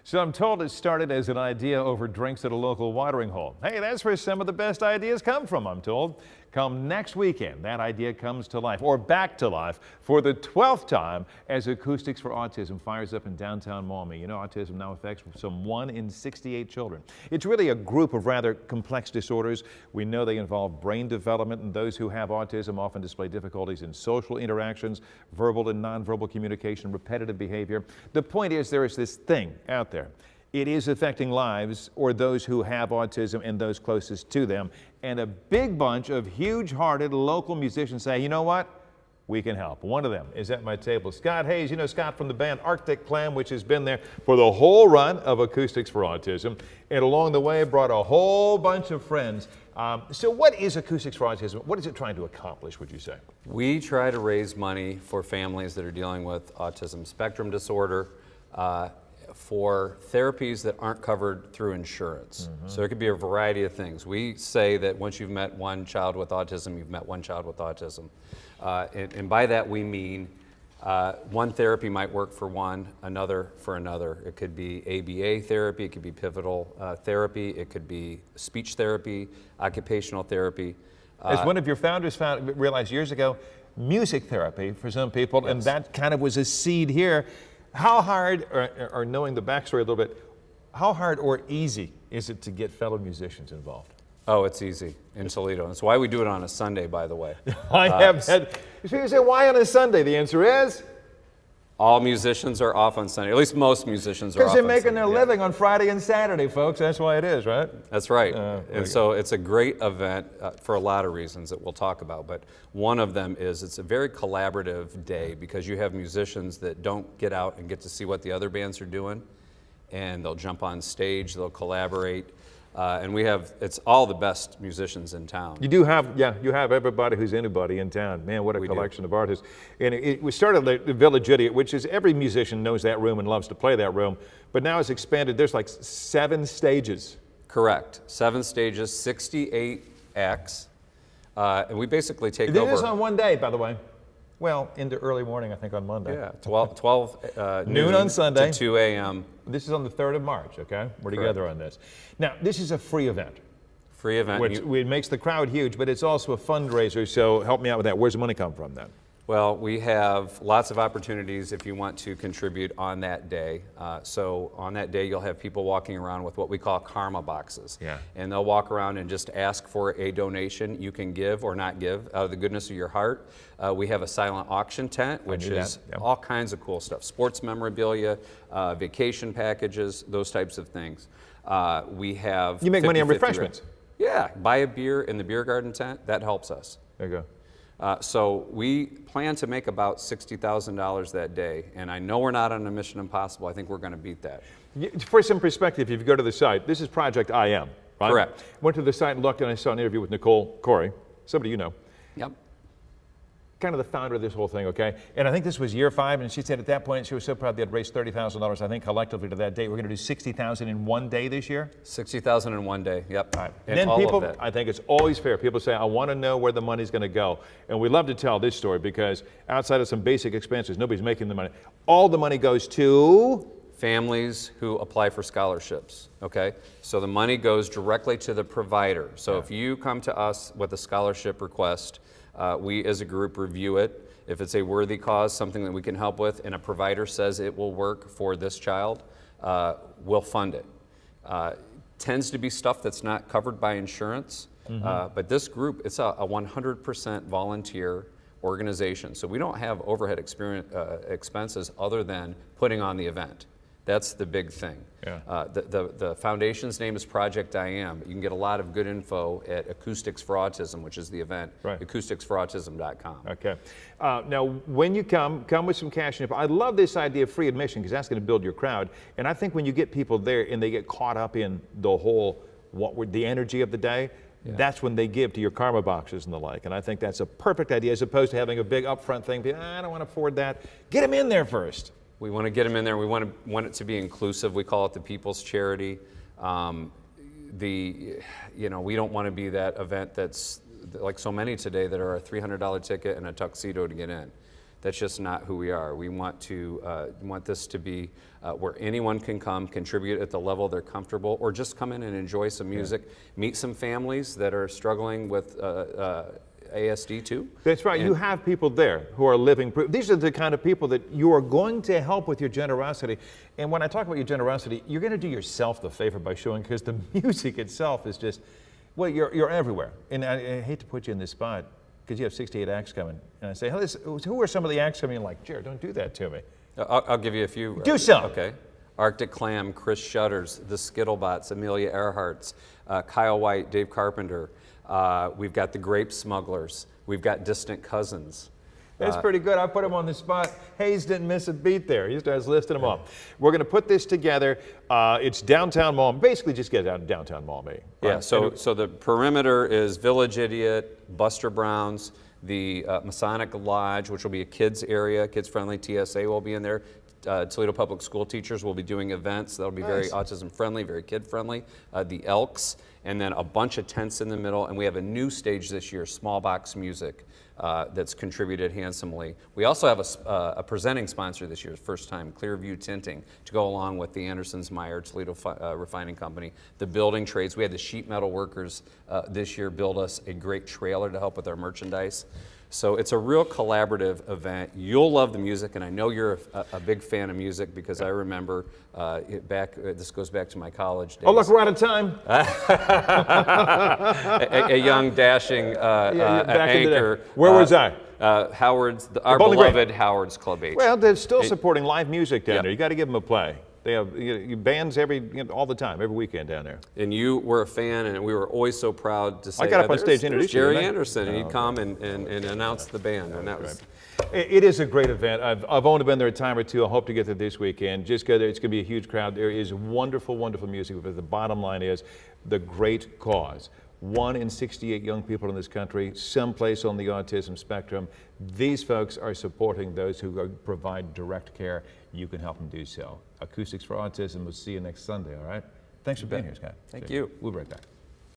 So I'm told it started as an idea over drinks at a local watering hole. Hey, that's where some of the best ideas come from, I'm told. Come next weekend, that idea comes to life, or back to life, for the 12th time as Acoustics for Autism fires up in downtown Maumee. You know, autism now affects some 1 in 68 children. It's really a group of rather complex disorders. We know they involve brain development, and those who have autism often display difficulties in social interactions, verbal and nonverbal communication, repetitive behavior. The point is, there is this thing out there. It is affecting lives, or those who have autism and those closest to them. And a big bunch of huge-hearted local musicians say, you know what? We can help. One of them is at my table. Scott Hayes, you know Scott from the band Arctic Clam, which has been there for the whole run of Acoustics for Autism. And along the way, brought a whole bunch of friends. So what is Acoustics for Autism? What is it trying to accomplish, would you say? We try to raise money for families that are dealing with autism spectrum disorder, for therapies that aren't covered through insurance. So it could be a variety of things. We say that once you've met one child with autism, you've met one child with autism. And by that we mean one therapy might work for one, another for another. It could be ABA therapy, it could be pivotal therapy, it could be speech therapy, occupational therapy. As one of your founders realized years ago, music therapy for some people, yes. And that kind of was a seed here. How hard, or knowing the backstory a little bit, how hard or easy is it to get fellow musicians involved? Oh, it's easy in Toledo. That's why we do it on a Sunday, by the way. I have had people say, why on a Sunday? The answer is? All musicians are off on Sunday. At least most musicians are off on Sunday. Because they're making Sunday, their living on Friday and Saturday, folks. That's why it is, right? That's right. And so it's a great event for a lot of reasons that we'll talk about. But one of them is it's a very collaborative day because you have musicians that don't get out and get to see what the other bands are doing. And they'll jump on stage, they'll collaborate. And it's all the best musicians in town. You do have, you have everybody who's anybody in town. Man, what a collection of artists. And we started at the Village Idiot, which is every musician knows that room and loves to play that room. But now it's expanded. There's like 7 stages. Correct. 7 stages, 68 acts. And we basically take over. This is on one day, by the way. Well, into early morning, I think, on Monday. Yeah, 12 noon on Sunday. To 2 a.m. This is on the 3rd of March, okay? We're together on this. Now, this is a free event. Free event. Which it makes the crowd huge, but it's also a fundraiser, so help me out with that. Where's the money come from then? Well, we have lots of opportunities if you want to contribute on that day. So on that day, you'll have people walking around with what we call karma boxes. Yeah. And they'll walk around and just ask for a donation you can give or not give out of the goodness of your heart. We have a silent auction tent, which is all kinds of cool stuff. Sports memorabilia, vacation packages, those types of things. We have... You make money on refreshments. Yeah, buy a beer in the beer garden tent, that helps us. There you go. So we plan to make about $60,000 that day, and I know we're not on a Mission Impossible. I think we're going to beat that. For some perspective, if you go to the site, this is Project I Am, right? Correct. Went to the site and looked, and I saw an interview with Nicole Corey, somebody you know. Yep. Kind of the founder of this whole thing, okay? And I think this was year 5, and she said at that point she was so proud they had raised $30,000, I think, collectively to that date. We're going to do $60,000 in one day this year? $60,000 in one day, yep. All right. And then people, I think it's always fair. People say, I want to know where the money's going to go. And we love to tell this story because outside of some basic expenses, nobody's making the money. All the money goes to... families who apply for scholarships, okay? So the money goes directly to the provider. So if you come to us with a scholarship request, we as a group review it. If it's a worthy cause, something that we can help with, and a provider says it will work for this child, we'll fund it. Tends to be stuff that's not covered by insurance, but this group, it's a 100% volunteer organization. So we don't have overhead expenses other than putting on the event. That's the big thing. Yeah. The foundation's name is Project I Am. You can get a lot of good info at Acoustics for Autism, which is the event, acousticsforautism.com. Okay. Now, when you come with some cash. I love this idea of free admission because that's going to build your crowd. And I think when you get people there and they get caught up in the whole, the energy of the day, that's when they give to your karma boxes and the like. And I think that's a perfect idea as opposed to having a big upfront thing. I don't want to afford that. Get them in there first. We want to get them in there. We want it to be inclusive. We call it the People's Charity. You know, we don't want to be that event that's like so many today that are a $300 ticket and a tuxedo to get in. That's just not who we are. We want this to be where anyone can come, contribute at the level they're comfortable, or just come in and enjoy some music, meet some families that are struggling with ASD too. That's right. You have people there who are living proof. These are the kind of people that you are going to help with your generosity. And when I talk about your generosity, you're going to do yourself the favor by showing, because the music itself is just, well, you're everywhere. And I hate to put you in this spot, because you have 68 acts coming. And I say, hey, who are some of the acts coming? You're like, Jared, don't do that to me. I'll give you a few. Do some. Okay. Arctic Clam, Chris Shutters, the Skittlebots, Amelia Earhart's, Kyle White, Dave Carpenter. We've got the Grape Smugglers. We've got Distant Cousins. That's pretty good. I put him on the spot. Hayes didn't miss a beat there. He starts listing them up. We're going to put this together. It's downtown mall. Basically, just get out downtown mall, me. Right? Yeah. So the perimeter is Village Idiot, Buster Brown's, the Masonic Lodge, which will be a kids area, kids-friendly. TSA will be in there. Toledo Public School teachers will be doing events. That'll be very autism-friendly, very kid-friendly. The Elks, and then a bunch of tents in the middle. And we have a new stage this year, small box music, that's contributed handsomely. We also have a presenting sponsor this year, first time, Clearview Tinting, to go along with the Andersons Meyer Toledo Refining Company. The building trades, we had the sheet metal workers this year build us a great trailer to help with our merchandise. So it's a real collaborative event. You'll love the music, and I know you're a big fan of music, because I remember this goes back to my college days. Oh, look, we're out of time. a young, dashing anchor. Where was I? Howard's, our beloved Howard's Club H. Well, they're still supporting live music down there. You got to give them a play. They have bands all the time, every weekend down there. And you were a fan, and we were always so proud to say, I got up on stage and introduced Jerry Anderson, and he'd come and announce the band, and that was. It is a great event. I've only been there a time or two. I hope to get there this weekend. Just go there. It's going to be a huge crowd. There is wonderful, wonderful music, but the bottom line is the great cause. 1 in 68 young people in this country, someplace on the autism spectrum. These folks are supporting those who provide direct care. You can help them do so. Acoustics for Autism. We'll see you next Sunday, all right? Thanks for being here, Scott. Thank you. We'll be right back.